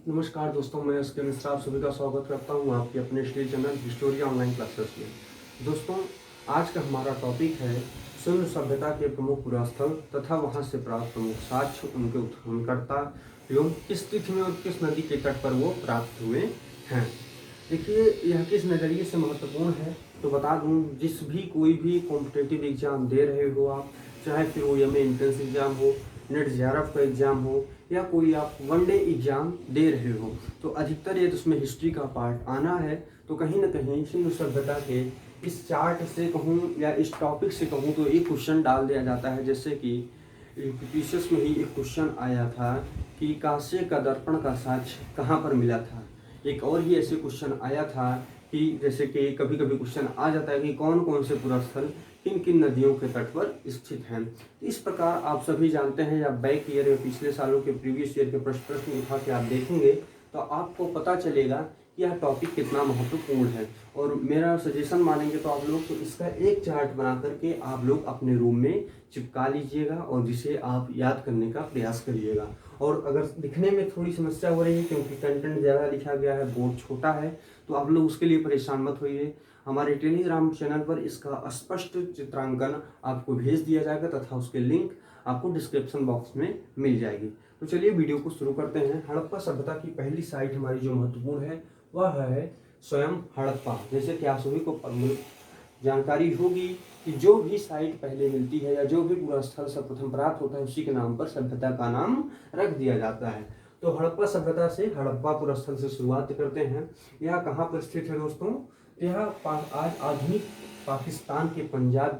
नमस्कार दोस्तों, मैं इसके मिश्रा आप सभी का स्वागत करता हूं आपके अपने study channel Historia online classes में। दोस्तों, आज का हमारा टॉपिक है सिंधु सभ्यता के प्रमुख पुरास्थल तथा वहां से प्राप्त प्रमुख साक्ष्य, उनके उत्खननकर्ता एवं किस तिथि में और किस नदी के तट पर वो प्राप्त हुए हैं। देखिए, यह किस नज़रिए से महत्वपूर्ण है तो बता दूं, जिस भी कोई भी कॉम्पिटेटिव एग्जाम दे रहे हो आप, चाहे फिर वो एम एंट्रेंस एग्जाम हो, नेट जेआरएफ का एग्जाम हो या कोई आप वनडे एग्जाम दे रहे हो, तो अधिकतर यदि उसमें हिस्ट्री का पार्ट आना है तो कहीं ना कहीं सिंधु सभ्यता के इस चार्ट से कहूँ या इस टॉपिक से कहूँ तो एक क्वेश्चन डाल दिया जाता है। जैसे कि पीसीएस में ही एक क्वेश्चन आया था कि कांसे का दर्पण का साक्ष्य कहाँ पर मिला था। एक और ही ऐसे क्वेश्चन आया था कि जैसे कि कभी कभी क्वेश्चन आ जाता है कि कौन कौन से पुरास्थल किन किन नदियों के तट पर स्थित हैं। इस प्रकार आप सभी जानते हैं, या बैक ईयर या पिछले सालों के प्रीवियस ईयर के प्रश्न उठा के आप देखेंगे तो आपको पता चलेगा कि यह टॉपिक कितना महत्वपूर्ण है। और मेरा सजेशन मानेंगे तो आप लोग तो इसका एक चार्ट बना करके आप लोग अपने रूम में चिपका लीजिएगा और जिसे आप याद करने का प्रयास करिएगा। और अगर लिखने में थोड़ी समस्या हो रही है क्योंकि कंटेंट ज़्यादा लिखा गया है, बोर्ड छोटा है, तो आप लोग उसके लिए परेशान मत होइए। हमारे टेलीग्राम चैनल पर इसका स्पष्ट चित्रांकन आपको भेज दिया जाएगा तथा उसके लिंक आपको डिस्क्रिप्शन बॉक्स में मिल जाएगी। तो चलिए वीडियो को शुरू करते हैं। हड़प्पा सभ्यता की पहली साइट हमारी जो महत्वपूर्ण है वह है स्वयं हड़प्पा। जैसे कि आप सभी को जानकारी होगी कि जो भी साइट पहले मिलती है या जो भी पूरा स्थल सर्वप्रथम प्राप्त होता है उसी के नाम पर सभ्यता का नाम रख दिया जाता है। तो हड़प्पा सभ्यता से हड़प्पा पूरा स्थल से शुरुआत करते हैं। यह कहाँ पर स्थित है दोस्तों? यह आज आधुनिक पाकिस्तान के पंजाब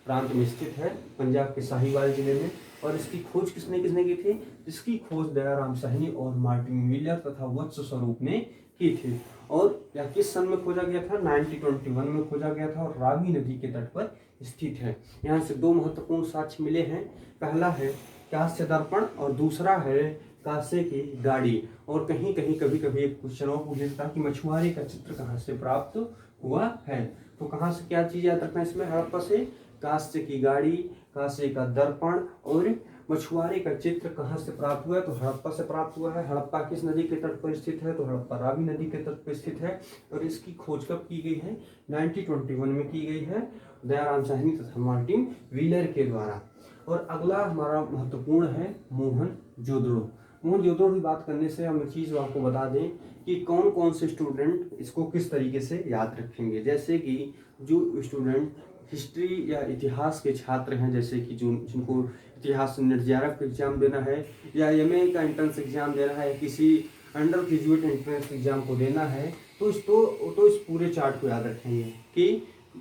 प्रांत में स्थित है, पंजाब के साहिवाल जिले में। और इसकी खोज किसने किसने की थी? इसकी खोज दयाराम साहनी और मार्टिन व्हीलर तथा वत्स स्वरूप ने की थी। और यह किस सन में खोजा गया था? 1921 में खोजा गया था और रावी नदी के तट पर स्थित है। यहाँ से दो महत्वपूर्ण साक्ष्य मिले हैं। पहला है कांस्य दर्पण और दूसरा है कांसे की गाड़ी। और कहीं कहीं कभी कभी एक क्वेश्चन और पूछ लेता कि मछुआरे का चित्र कहाँ से प्राप्त हुआ है। तो कहाँ से क्या चीज याद रखना इसमें? हड़प्पा से कांस्य की गाड़ी, कांसे का दर्पण और मछुआरे का चित्र कहाँ से प्राप्त हुआ है? तो हड़प्पा से प्राप्त हुआ है। हड़प्पा किस नदी के तट पर स्थित है? तो हड़प्पा रावी नदी के तट पर स्थित है। और इसकी खोज कब की गई है? 1921 में की गई है, दयाराम साहनी तथा मार्टिन व्हीलर के द्वारा। और अगला हमारा महत्वपूर्ण है मोहनजोदड़ो। मोहनजोदड़ो की बात करने से हम एक चीज़ आपको बता दें कि कौन कौन से स्टूडेंट इसको किस तरीके से याद रखेंगे। जैसे कि जो स्टूडेंट हिस्ट्री या इतिहास के छात्र हैं, जैसे कि जिनको इतिहास नेट जेआरएफ का एग्जाम देना है या एमए का एंट्रेंस एग्जाम देना है, किसी अंडर ग्रेजुएट एंट्रेंस एग्जाम को देना है, तो इस पूरे चार्ट को याद रखेंगे कि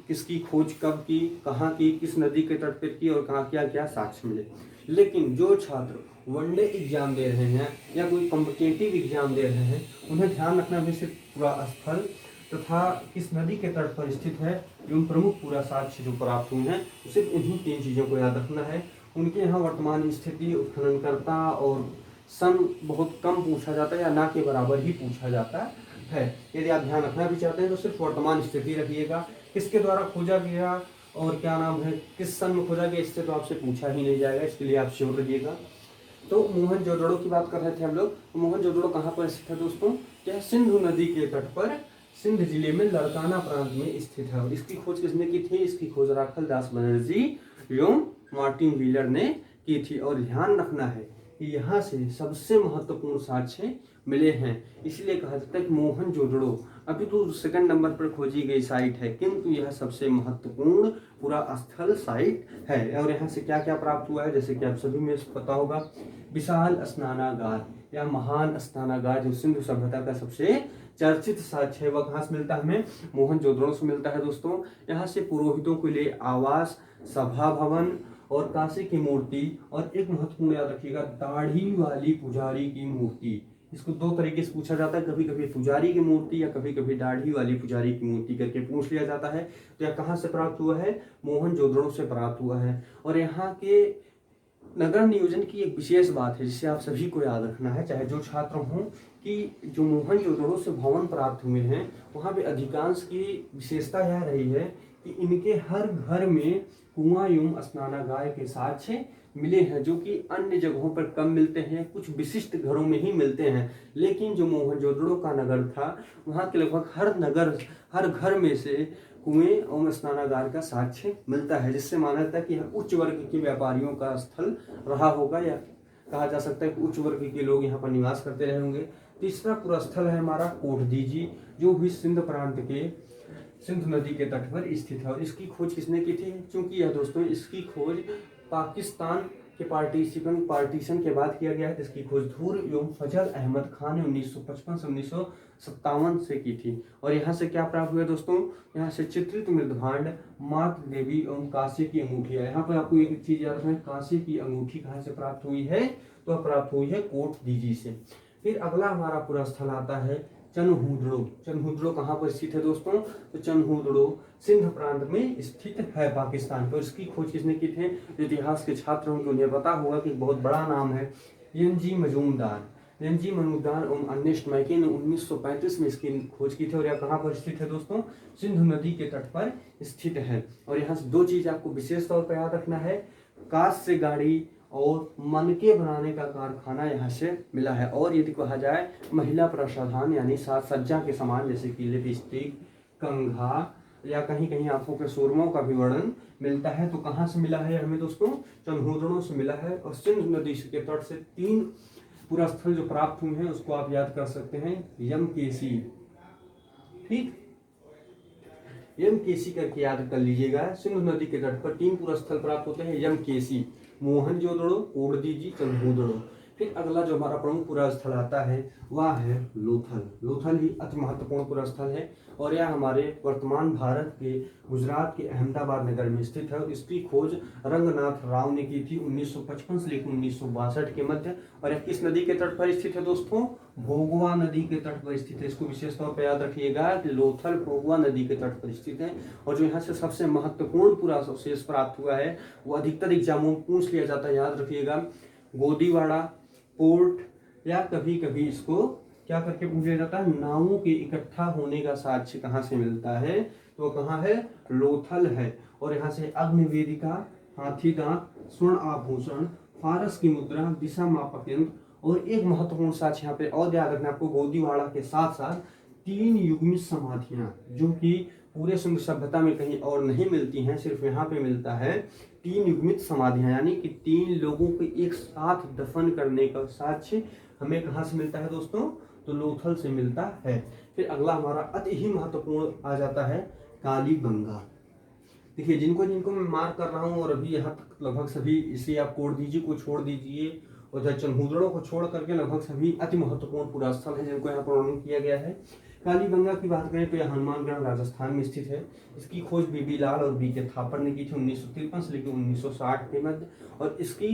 किसकी खोज कब की, कहाँ की, किस नदी के तट पर की और कहाँ क्या क्या साक्ष्य मिले। लेकिन जो छात्र वनडे एग्जाम दे रहे हैं या कोई कॉम्पिटिटिव एग्जाम दे रहे हैं, उन्हें ध्यान रखना भी सिर्फ पूरा स्थल तथा किस नदी के तट पर स्थित है एवं प्रमुख पूरा साक्ष्य जो प्राप्त हुए हैं, सिर्फ इन्हीं तीन चीज़ों को याद रखना है। उनके यहाँ वर्तमान स्थिति, उत्खननकर्ता और सन बहुत कम पूछा जाता है या ना के बराबर ही पूछा जाता है। यदि आप ध्यान रखना भी चाहते हैं तो सिर्फ वर्तमान स्थिति रखिएगा। किसके द्वारा खोजा गया और क्या नाम है, किस सन में खोजा गया, इससे तो आपसे पूछा ही नहीं जाएगा, इसके लिए आप श्योर रहिएगा। तो मोहनजोदड़ो की बात कर रहे थे हम लोग। मोहनजोदड़ो कहाँ पर स्थित है दोस्तों? यह सिंधु नदी के तट पर सिंध जिले में लड़काना प्रांत में स्थित है। और इसकी खोज किसने की थी? इसकी खोज राखल दास बनर्जी एवं मार्टिन व्हीलर ने की थी। और ध्यान रखना है कि यहाँ से सबसे महत्वपूर्ण साक्ष्य मिले हैं, इसलिए कहा जाता है कि मोहनजोदड़ो अभी तो सेकंड नंबर पर खोजी गई साइट है, किंतु यह सबसे महत्वपूर्ण पूरा स्थल साइट है। और यहाँ से क्या क्या प्राप्त हुआ है, जैसे कि आप सभी में पता होगा, विशाल स्नानागार या महान स्नानागार जो सिंधु सभ्यता का सबसे चर्चित साक्ष्य है, वह कहाँ से मिलता है? हमें मोहनजोदड़ो से मिलता है दोस्तों। यहाँ से पुरोहितों के लिए आवास, सभा भवन और कांसे की मूर्ति, और एक महत्वपूर्ण याद रखिएगा, दाढ़ी वाली पुजारी की मूर्ति। इसको दो तरीके से पूछा जाता है, कभी कभी पुजारी की मूर्ति या कभी कभी दाढ़ी वाली पुजारी की मूर्ति करके पूछ लिया जाता है। तो यह कहाँ से प्राप्त हुआ है? मोहनजोदड़ो से प्राप्त हुआ है। और यहाँ के नगर नियोजन की एक विशेष बात है जिसे आप सभी को याद रखना है, चाहे जो छात्र हों, कि जो मोहनजोदड़ो से भवन प्राप्त हुए हैं वहाँ पे अधिकांश की विशेषता यह रही है कि इनके हर घर में कुआं एवं स्नानागार के साक्ष्य मिले हैं, जो कि अन्य जगहों पर कम मिलते हैं, कुछ विशिष्ट घरों में ही मिलते हैं। लेकिन जो मोहनजोदड़ो का नगर था, वहाँ के लगभग हर घर में से कुएं एवं स्नानागार का साक्ष्य मिलता है, जिससे माना जाता है कि यह उच्च वर्ग के व्यापारियों का स्थल रहा होगा, या कहा जा सकता है कि उच्च वर्ग के लोग यहाँ पर निवास करते रहे होंगे। तीसरा पुरस्थल है हमारा कोटदीजी, जो भी सिंध प्रांत के सिंध नदी के तट पर स्थित है। और इसकी खोज किसने की थी? क्योंकि यह दोस्तों इसकी खोज पाकिस्तान के पार्टीशन के बाद किया गया है। इसकी खोज धूर एवं फजल अहमद खान ने 1955 से 1957 से की थी। और यहाँ से क्या प्राप्त हुआ दोस्तों? यहाँ से चित्रित मृदभांड, मात देवी एवं कांसे की अंगूठियां। यहाँ पर आपको एक चीज याद रखना है, कांसे की अंगूठी कहाँ से प्राप्त हुई है? तो प्राप्त हुई है कोटदीजी से। फिर अगला हमारा पूरा स्थल आता है चनहूदड़ो। चनहूदड़ो कहाँ पर स्थित है दोस्तों? तो चनहूदड़ो सिंध प्रांत में स्थित है पाकिस्तान पर। इसकी खोज किसने की थे? इतिहास के छात्र होंगे, उन्हें पता होगा कि बहुत बड़ा नाम है, एन.जी. मजूमदार। एन.जी. मजूमदार और अर्नेस्ट मैके ने 1935 में इसकी खोज की थी। और यह कहाँ पर स्थित है दोस्तों? सिंधु नदी के तट पर स्थित है। और यहाँ से दो चीज आपको विशेष तौर पर याद रखना है, कांच से गाड़ी और मनके बनाने का कारखाना यहाँ से मिला है। और यदि कहा जाए महिला प्रसाधन यानी साज सज्जा के सामान, जैसे कि लिपस्टिक, कंघा या कहीं कहीं आंखों के सुरमों का भी वर्णन मिलता है। तो कहाँ से मिला है हमें दोस्तों? चनहूदड़ो से मिला है। और सिंध नदी के तट से 3 पुरस्थल जो प्राप्त हुए हैं उसको आप याद कर सकते हैं, यमकेशी। ठीक, यमकेशी करके याद कर लीजिएगा। सिंधु नदी के तट पर 3 पुरस्थल प्राप्त होते हैं, यमकेशी, मोहनजोदड़ो, कोटदीजी, चनहूदड़ो। फिर अगला जो हमारा प्रमुख पुरस्थल आता है वह है लोथल। लोथल ही अति महत्वपूर्ण पुरस्थल है और यह हमारे वर्तमान भारत के गुजरात के अहमदाबाद नगर में स्थित है। इसकी खोज रंगनाथ राव ने की थी 1955 से लेकर 1962 के मध्य। और यह किस नदी के तट पर स्थित है दोस्तों? भोगवा नदी के तट पर स्थित है। इसको विशेष तौर पर याद रखिएगा कि लोथल भोगवा नदी के तट पर स्थित है। और जो यहाँ से सबसे महत्वपूर्ण पुरावशेष प्राप्त हुआ है वो अधिकतर एग्जामों में पूछ लिया जाता है, याद रखिएगा, गोदीवाड़ा पोर्ट, या कभी कभी इसको क्या करके पूछा जाता है, नावों के इकट्ठा होने का साक्ष्य कहाँ से मिलता है? तो कहाँ है? लोथल है। और यहाँ से अग्नि वेदिका, हाथी दांत, स्वर्ण आभूषण, फारस की मुद्रा, दिशा मापक यंत्र और एक महत्वपूर्ण साक्ष्य यहाँ पे और याद रखना आपको, गोदीवाड़ा के साथ साथ 3 युग्मित समाधियां, जो कि पूरे सिंधु सभ्यता में कहीं और नहीं मिलती हैं, सिर्फ यहाँ पे मिलता है। 3 युग्मित समाधियां यानी कि 3 लोगों को एक साथ दफन करने का साक्ष्य हमें कहाँ से मिलता है दोस्तों? तो लोथल से मिलता है। फिर अगला हमारा अति ही महत्वपूर्ण आ जाता है कालीबंगा। देखिए, जिनको जिनको मैं मार्क कर रहा हूँ और अभी यहाँ तक लगभग सभी, इसे आप कोटदीजी को छोड़ दीजिए और इधर चनहूदड़ो को छोड़ करके लगभग सभी अति महत्वपूर्ण पुरास्थल है जिनको यहाँ पर वर्णन किया गया है। कालीबंगा की बात करें तो यह हनुमानगढ़ राजस्थान में स्थित है। इसकी खोज बीबी लाल और बी.के. थापर ने की थी 1953 से लेकर 1960 के मध्य। और इसकी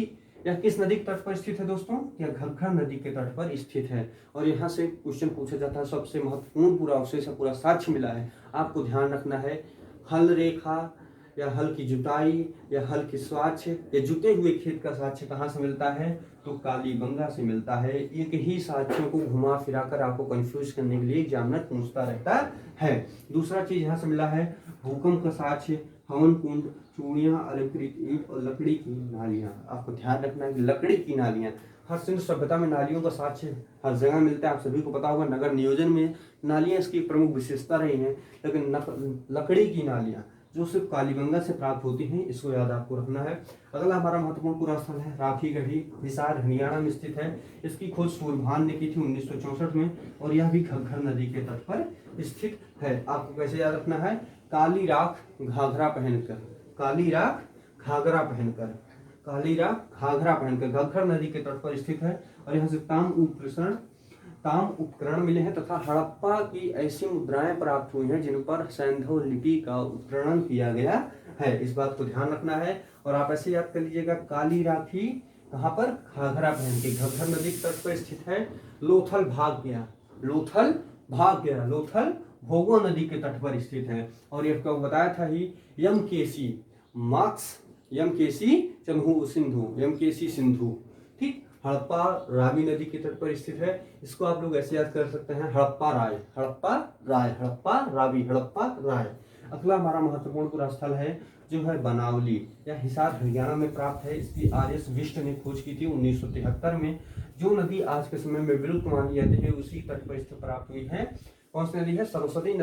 यह किस नदी के तट पर स्थित है दोस्तों? यह घग्गर नदी के तट पर स्थित है। और यहाँ से क्वेश्चन पूछा जाता है, सबसे महत्वपूर्ण पुरावशेष पूरा साक्ष्य मिला है, आपको ध्यान रखना है, हल रेखा या हल की जुताई या हल की साक्ष्य या जुते हुए खेत का साक्ष्य कहाँ से मिलता है? तो कालीबंगा से मिलता है। एक ही साक्ष्यों को घुमा फिरा कर आपको कंफ्यूज करने के लिए एग्जामिनर पूछता रहता है। दूसरा चीज यहाँ से मिला है भूकंप का साक्ष्य, हवन कुंड, चूड़ियां, अलंकृत ईंट और लकड़ी की नालियां। आपको ध्यान रखना है कि लकड़ी की नालियां, हर सिंधु सभ्यता में नालियों का साक्ष्य हर जगह मिलता है। आप सभी को पता होगा, नगर नियोजन में नालियां इसकी प्रमुख विशेषता रही हैं। लेकिन लकड़ी की नालियां जो सिर्फ कालीबंगा से प्राप्त होती हैं, इसको याद आपको रखना है। अगला हमारा महत्वपूर्ण पुरास्थल है राखीगढ़ी, हिसार हरियाणा में स्थित है। इसकी खोज सूरभान ने की थी 1964 में और यह भी घग्गर नदी के तट पर स्थित है। आपको कैसे याद रखना है? काली राख घाघरा पहनकर, काली राख घाघरा पहनकर, काली राख घाघरा पहनकर घग्गर नदी के तट पर स्थित है। और यहाँ से ताम उपकरण मिले हैं तथा हड़प्पा की ऐसी मुद्राएं प्राप्त हुई हैं जिन पर सैंधव लिपि का उत्कीर्णन किया गया है। इस बात को ध्यान रखना है। और आप ऐसे याद कर लीजिएगा, काली राखी कहाँ पर? घाघरा पहन के घग्गर नदी के तट पर स्थित है। लोथल भाग गया, लोथल भाग गया, लोथल भोगवा नदी के तट पर स्थित है। और यह आपको बताया था ही, यमकेशी मार्क्स, यमकेशी चन्हू सिंधु, यमकेशी सिंधु। ठीक, हड़प्पा रावी नदी के तट पर स्थित है। इसको आप लोग ऐसे याद कर सकते हैं, हड़प्पा राय, हड़प्पा राय, हड़प्पा रावी, हड़प्पा राय। अगला हमारा महत्वपूर्ण पूरा स्थल है जो है बनावली या हिसार हरियाणा में प्राप्त है। इसकी आर.एस. विष्ट ने खोज की थी 1973 में। जो नदी आज के समय में विलुप्त मानी जाती है उसी तट पर स्थित प्राप्त हुई है। कौन सी नदी है? सरस्वती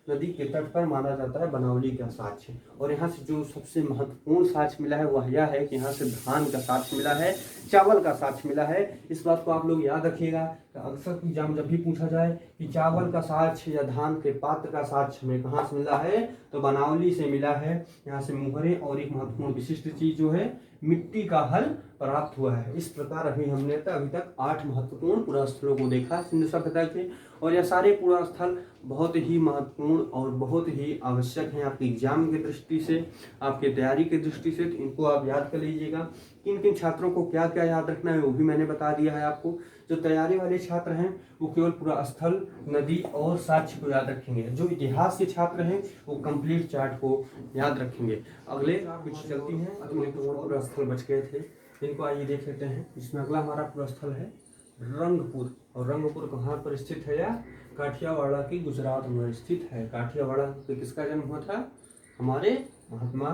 नदी के तट पर माना जाता है बनावली का साक्ष्य। और यहाँ से जो सबसे महत्वपूर्ण साक्ष्य मिला है वह यह है कि यहाँ से धान का साक्ष्य मिला है, चावल का साक्ष्य मिला है। इस बात को आप लोग याद रखिएगा। अक्सर एग्जाम जब भी पूछा जाए कि चावल का साक्ष्य या धान के पात्र का साक्ष्य हमें कहाँ से मिला है, तो बनावली से मिला है। यहाँ से मुहरे और एक महत्वपूर्ण विशिष्ट चीज जो है मिट्टी का हल प्राप्त हुआ है। इस प्रकार अभी तक 8 महत्वपूर्ण पुरास्थलों को देखा सिंधु सभ्यता के। और यह सारे पुरास्थल बहुत ही महत्वपूर्ण और बहुत ही आवश्यक हैं आपके एग्जाम की दृष्टि से, आपके तैयारी की दृष्टि से। तो इनको आप याद कर लीजिएगा। किन किन छात्रों को क्या क्या याद रखना है वो भी मैंने बता दिया है आपको। जो तैयारी वाले छात्र हैं वो केवल पूरा स्थल, नदी और साक्ष्य को याद रखेंगे। जो इतिहास के छात्र हैं वो कंप्लीट चार्ट को याद रखेंगे। अगले कुछ चलती हैं पूरा स्थल बच गए थे, इनको आइए देख लेते हैं। इसमें अगला हमारा पूरा स्थल है रंगपुर। और रंगपुर कहाँ पर स्थित है? या काठियावाड़ की गुजरात में स्थित है। काठियावाड़ में किसका जन्म हुआ था? हमारे महात्मा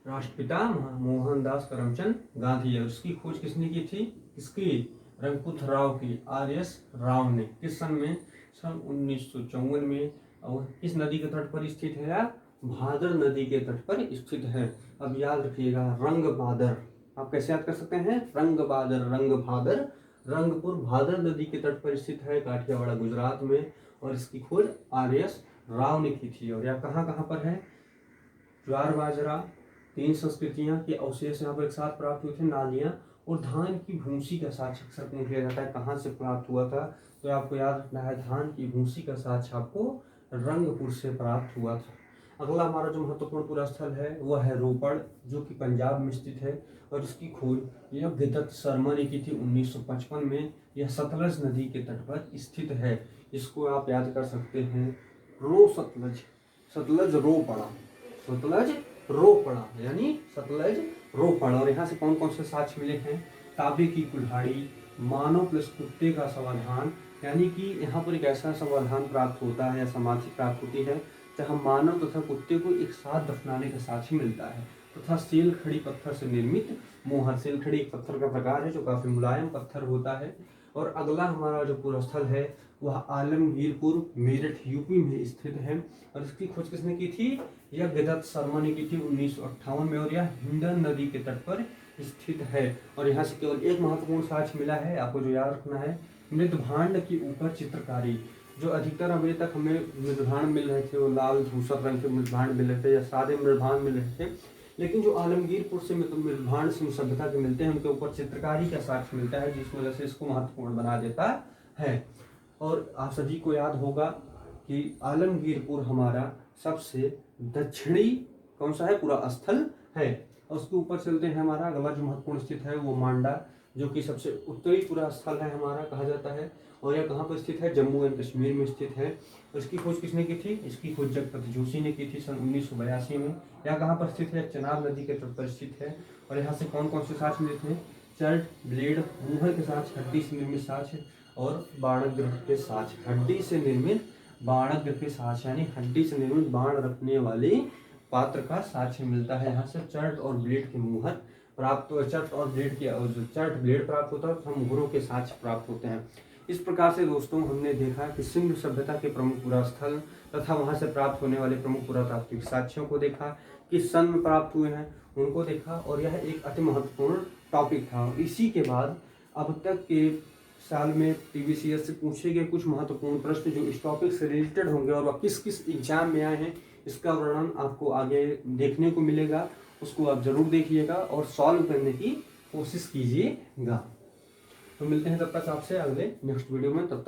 राष्ट्रपिता मोहनदास करमचंद गांधी है। उसकी खोज किसने की थी? किसकी? रंगपुर राव की, आर.एस. राव ने। किस सन में? सन 1954 में। और इस नदी के तट पर स्थित है या भादर नदी के तट पर स्थित है। अब याद रखिएगा रंग भादर, आप कैसे याद कर सकते हैं? रंग भादर, रंग भादर। रंगपुर भादर नदी के तट पर स्थित है काठियावाड़ गुजरात में। और इसकी खोज आर.एस. राव ने की थी। और यह कहाँ कहाँ पर है? ज्वार बाजरा, 3 संस्कृतियां के अवशेष यहाँ पर एक साथ प्राप्त हुए थे, नालियां और धान की भूसी का साक्ष्य अक्सर पूछ लिया जाता है कहाँ से प्राप्त हुआ था। तो आपको याद रखना है धान की भूसी का साक्ष्य आपको रंगपुर से प्राप्त हुआ था। अगला हमारा जो महत्वपूर्ण पूरा स्थल है वह है रोपड़, जो कि पंजाब में स्थित है। और इसकी खोज यह गिदत शर्मा ने की थी 1955 में। यह सतलज नदी के तट पर स्थित है। इसको आप याद कर सकते हैं सतलज, सतलज रोपड़ा, सतलज रोपड़ा यानी सतलज रोपड़। और यहाँ से कौन कौन से साक्ष्य मिले हैं? तांबे की कुल्हाड़ी, मानव प्लस कुत्ते का समाधान, यानी कि यहाँ पर एक ऐसा समाधान प्राप्त होता है या समाधि प्राप्त होती है जहाँ मानव तथा कुत्ते को एक साथ दफनाने का साक्ष्य मिलता है। तथा सेल खड़ी पत्थर से निर्मित मोहर। सेल खड़ी एक पत्थर का प्रकार है जो काफी मुलायम पत्थर होता है। और अगला हमारा जो पूरा स्थल है वह आलमगीरपुर, मेरठ, यूपी में स्थित है। और इसकी खोज किसने की थी? यह गिदत शर्मा ने की थी 1958 में। और यह हिंडन नदी के तट पर स्थित है। और यहाँ से केवल एक महत्वपूर्ण साक्ष्य मिला है, आपको जो याद रखना है, मृदभांड के ऊपर चित्रकारी। जो अधिकतर अभी तक हमें मृदभांड मिल रहे थे वो लाल धूसर रंग के मृदभांड मिल रहे थे या सादे मृदभांड मिल रहे थे। लेकिन जो आलमगीरपुर से मृदभांड सिंधु सभ्यता के मिलते हैं उनके ऊपर चित्रकारी का साक्ष्य मिलता है, जिस वजह से इसको महत्वपूर्ण बना देता है। और आप सभी को याद होगा कि आलमगीरपुर हमारा सबसे दक्षिणी कौन सा है पूरा स्थल है। और उसके ऊपर चलते हैं, हमारा अगला जो महत्वपूर्ण स्थित है वो मांडा, जो कि सबसे उत्तरी पूरा स्थल है हमारा कहा जाता है। और यह कहाँ पर स्थित है? जम्मू एंड कश्मीर में स्थित है। और इसकी खोज किसने की थी? इसकी खोज जगपति जोशी ने की थी सन 1982 में। यह कहाँ पर स्थित है? चनाब नदी के तट पर स्थित है। और यहाँ से कौन कौन से साक्ष्य मिले थे? चर्ट, ब्लेड, मुहर के साक्ष्य, हड्डी से निर्मित साक्ष्य और बाणग्रह के साक्ष्य। हड्डी से निर्मित बाणग्रह के साक्ष्य यानी हड्डी से निर्मित बाण रखने वाले पात्र का साक्ष्य मिलता है। यहाँ से चर्ट और ब्लेड के मुहर प्राप्त, चर्ट और ब्लेड के जो चर्ट ब्लेड प्राप्त होता है तथा मुहरों के साक्ष्य प्राप्त होते हैं। इस प्रकार से दोस्तों हमने देखा कि सिंधु सभ्यता के प्रमुख पुरास्थल तथा वहां से प्राप्त होने वाले प्रमुख पुरातात्विक साक्ष्यों को देखा, किस सन में प्राप्त हुए हैं उनको देखा। और यह एक अति महत्वपूर्ण टॉपिक था। इसी के बाद अब तक के साल में TVCS से पूछे गए कुछ महत्वपूर्ण प्रश्न जो इस टॉपिक से रिलेटेड होंगे और वह किस किस एग्जाम में आए हैं इसका वर्णन आपको आगे देखने को मिलेगा। उसको आप जरूर देखिएगा और सॉल्व करने की कोशिश कीजिएगा। तो मिलते हैं तब तक आपसे अगले नेक्स्ट वीडियो में। तब तक